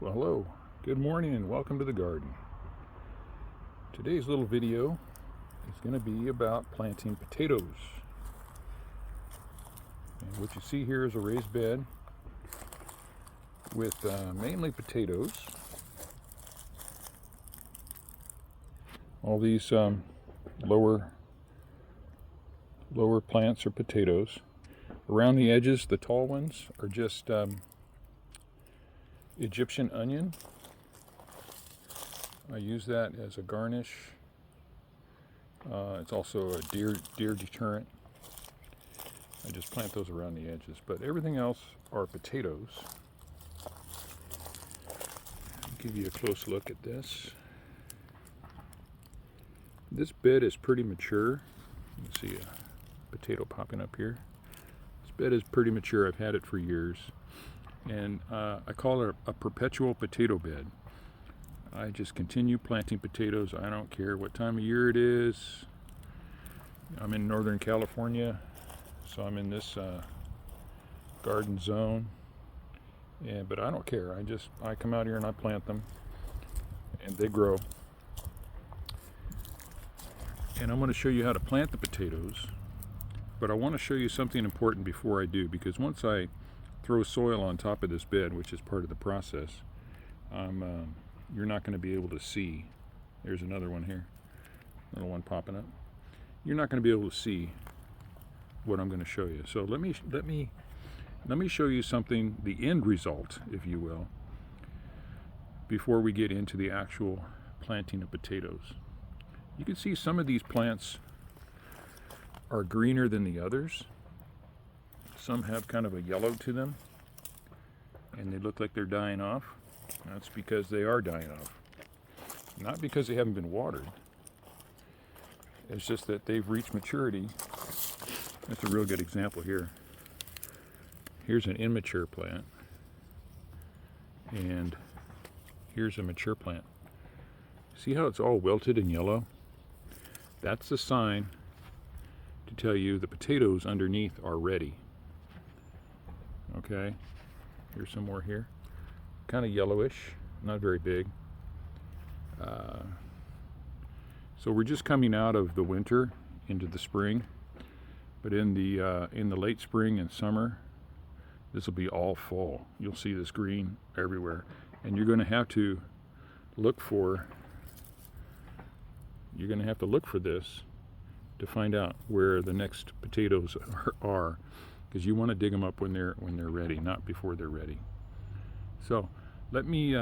Well, hello, good morning, and welcome to the garden. Today's little video is going to be about planting potatoes. And what you see here is a raised bed with mainly potatoes. All these lower plants are potatoes. Around the edges, the tall ones are just Egyptian onion. I use that as a garnish. It's also a deer deterrent. I just plant those around the edges, but everything else are potatoes. I'll give you a close look at this. This bed is pretty mature. You can see a potato popping up here. This bed is pretty mature. I've had it for years, and I call it a perpetual potato bed. I just continue planting potatoes. I don't care what time of year it is. I'm in Northern California, so I'm in this garden zone. But I don't care. I come out here and I plant them, and they grow. And I'm going to show you how to plant the potatoes. But I want to show you something important before I do, because once I throw soil on top of this bed, which is part of the process, you're not going to be able to see. There's another one here, little one popping up. You're not going to be able to see what I'm going to show you. So let me show you something, the end result, if you will, before we get into the actual planting of potatoes. You can see some of these plants are greener than the others. Some have kind of a yellow to them, and they look like they're dying off. That's because they are dying off. Not because they haven't been watered. It's just that they've reached maturity. That's a real good example here. Here's an immature plant, and here's a mature plant. See how it's all wilted and yellow? That's the sign to tell you the potatoes underneath are ready. Okay, here's some more here. Kind of yellowish, not very big. So we're just coming out of the winter into the spring, but in the late spring and summer, this will be all full. You'll see this green everywhere, and you're going to have to look for this to find out where the next potatoes are, because you want to dig them up when they're ready, not before they're ready. So let me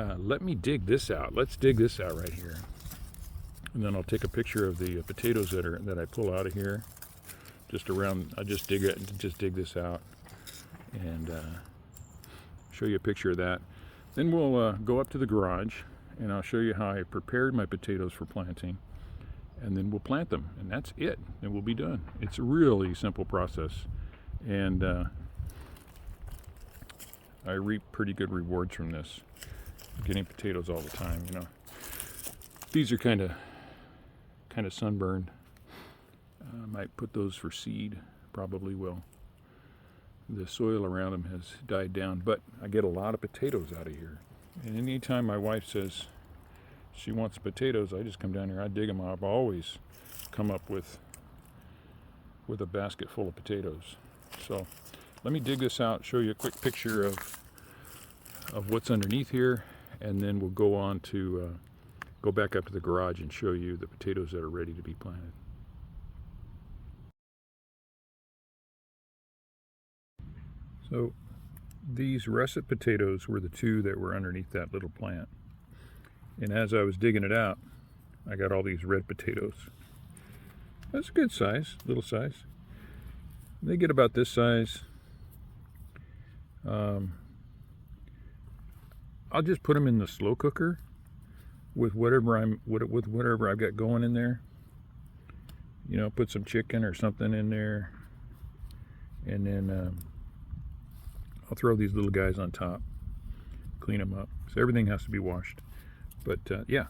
dig this out. Let's dig this out right here, and then I'll take a picture of the potatoes that I pull out of here. I just dig this out and show you a picture of that. Then we'll go up to the garage, and I'll show you how I prepared my potatoes for planting, and then we'll plant them, and that's it, and we'll be done. It's a really simple process, and I reap pretty good rewards from this. I'm getting potatoes all the time, you know. These are kind of sunburned. I might put those for seed, probably will. The soil around them has died down, but I get a lot of potatoes out of here. And anytime my wife says she wants potatoes, I just come down here, I dig them up. I always come up with a basket full of potatoes. So let me dig this out, show you a quick picture of what's underneath here, and then we'll go on to go back up to the garage and show you the potatoes that are ready to be planted. So these russet potatoes were the two that were underneath that little plant. And as I was digging it out, I got all these red potatoes. That's a good size, little size. They get about this size. I'll just put them in the slow cooker with whatever I've got going in there. You know, put some chicken or something in there, and then I'll throw these little guys on top, clean them up. So everything has to be washed. But yeah,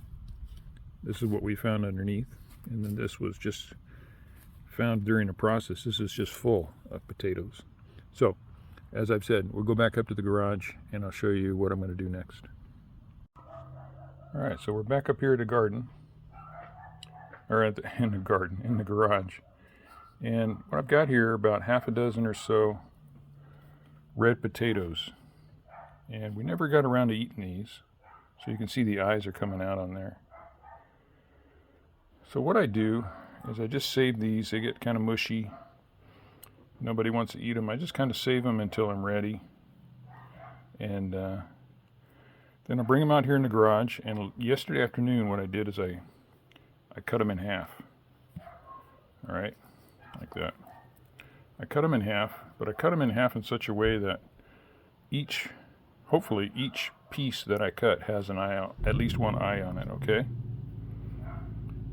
this is what we found underneath, and then this was just found during the process. This is just full of potatoes. So as I've said, we'll go back up to the garage and I'll show you what I'm going to do next. All right, so we're back up here at the garden, or in the garden, in the garage. And what I've got here, about half a dozen or so red potatoes. And we never got around to eating these. So you can see the eyes are coming out on there. So what I do is I just save these. They get kind of mushy. Nobody wants to eat them. I just kind of save them until I'm ready. And then I'll bring them out here in the garage. And yesterday afternoon what I did is I cut them in half. All right, like that. I cut them in half, but I cut them in half in such a way that hopefully each piece that I cut has an eye out, at least one eye on it, okay?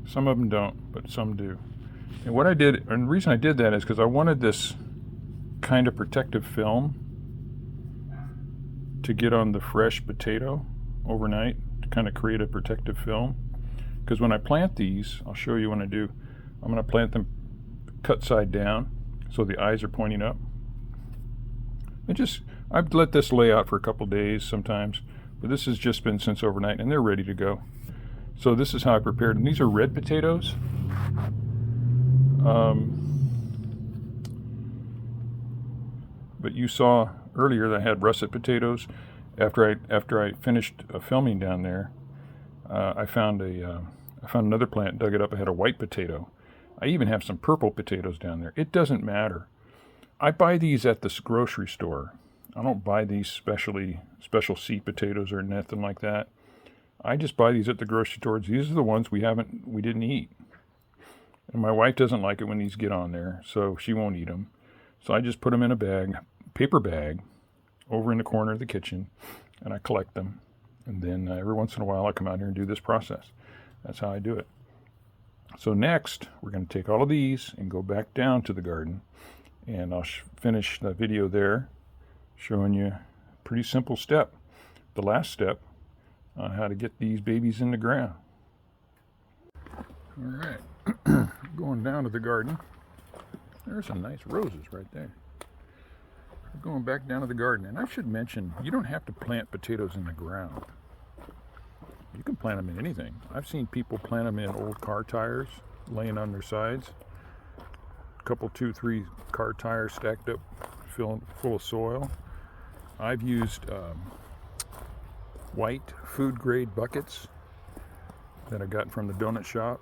Some of them don't, but some do. And what I did, and the reason I did that is because I wanted this kind of protective film to get on the fresh potato overnight, to kind of create a protective film. Because when I plant these, I'll show you when I do, I'm going to plant them cut side down so the eyes are pointing up. I've let this lay out for a couple days sometimes, but this has just been since overnight and they're ready to go. So this is how I prepared them. These are red potatoes. But you saw earlier that I had russet potatoes. After I finished filming down there, I found another plant, dug it up. I had a white potato. I even have some purple potatoes down there. It doesn't matter. I buy these at this grocery store. I don't buy these special seed potatoes or nothing like that. I just buy these at the grocery stores. These are the ones we didn't eat. And my wife doesn't like it when these get on there, so she won't eat them. So I just put them in a paper bag, over in the corner of the kitchen, and I collect them. And then every once in a while I come out here and do this process. That's how I do it. So next, we're going to take all of these and go back down to the garden. And I'll finish the video there, showing you a pretty simple step. The last step on how to get these babies in the ground. All right, going down to the garden. There's some nice roses right there. We're going back down to the garden. And I should mention, you don't have to plant potatoes in the ground. You can plant them in anything. I've seen people plant them in old car tires laying on their sides. A couple, 2, 3 car tires stacked up, full of soil. I've used white food grade buckets that I got from the donut shop.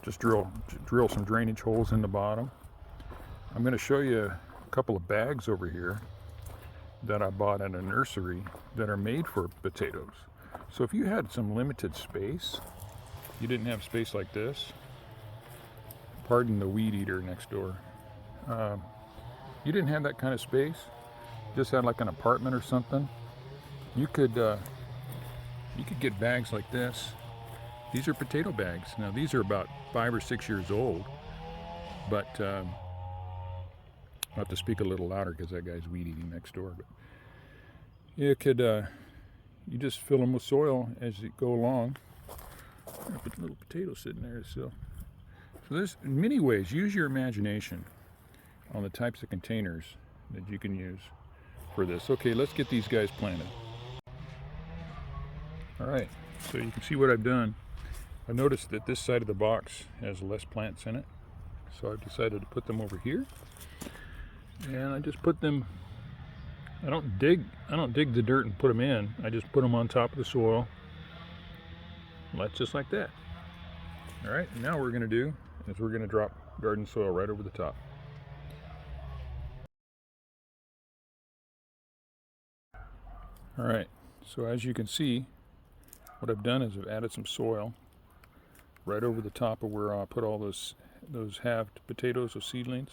Just drill some drainage holes in the bottom. I'm going to show you a couple of bags over here that I bought at a nursery that are made for potatoes. So if you had some limited space, you didn't have space like this, pardon the weed eater next door, you didn't have that kind of space, just had like an apartment or something, you could get bags like this. These are potato bags. Now these are about 5 or 6 years old, but I'll have to speak a little louder because that guy's weed eating next door. But you could, you just fill them with soil as you go along. I put a little potato sitting there still. So there's in many ways, use your imagination on the types of containers that you can use for this. Okay, let's get these guys planted. All right, so you can see what I've done. I noticed that this side of the box has less plants in it, so I've decided to put them over here. And I just put them, I don't dig the dirt and put them in. I just put them on top of the soil. That's just like that. All right, now what we're going to do is we're going to drop garden soil right over the top. All right, so as you can see, what I've done is I've added some soil right over the top of where I put all those halved potatoes, those seedlings,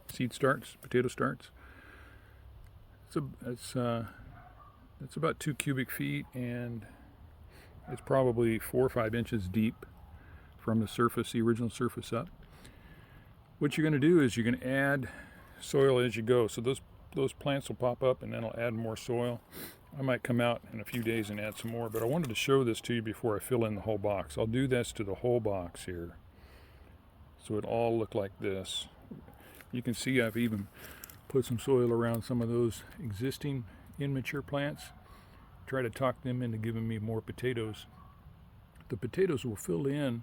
potato starts. It's about 2 cubic feet, and it's probably 4 or 5 inches deep from the surface, the original surface up. What you're going to do is you're going to add soil as you go. So those plants will pop up, and then I'll add more soil. I might come out in a few days and add some more, but I wanted to show this to you before I fill in the whole box. I'll do this to the whole box here, so it all look like this. You can see I've even put some soil around some of those existing immature plants. try to talk them into giving me more potatoes. The potatoes will fill in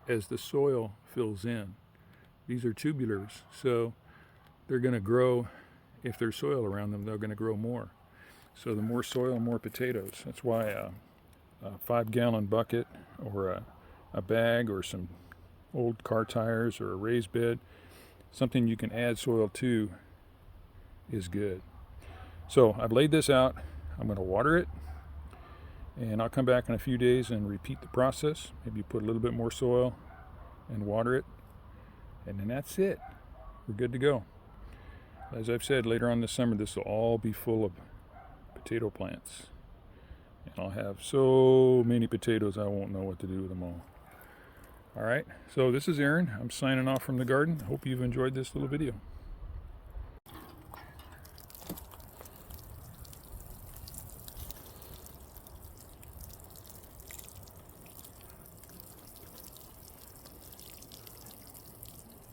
as the soil fills in. These are tubulars, so they're going to grow. If there's soil around them, they're going to grow more. So the more soil, more potatoes. That's why a 5-gallon bucket or a bag or some old car tires or a raised bed, something you can add soil to, is good. So I've laid this out. I'm going to water it, and I'll come back in a few days and repeat the process. Maybe put a little bit more soil and water it, and then that's it. We're good to go. As I've said, later on this summer, this will all be full of potato plants. And I'll have so many potatoes, I won't know what to do with them all. All right, so this is Aaron. I'm signing off from the garden. Hope you've enjoyed this little video.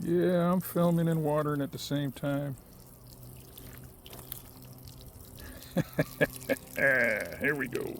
Yeah, I'm filming and watering at the same time. Here we go.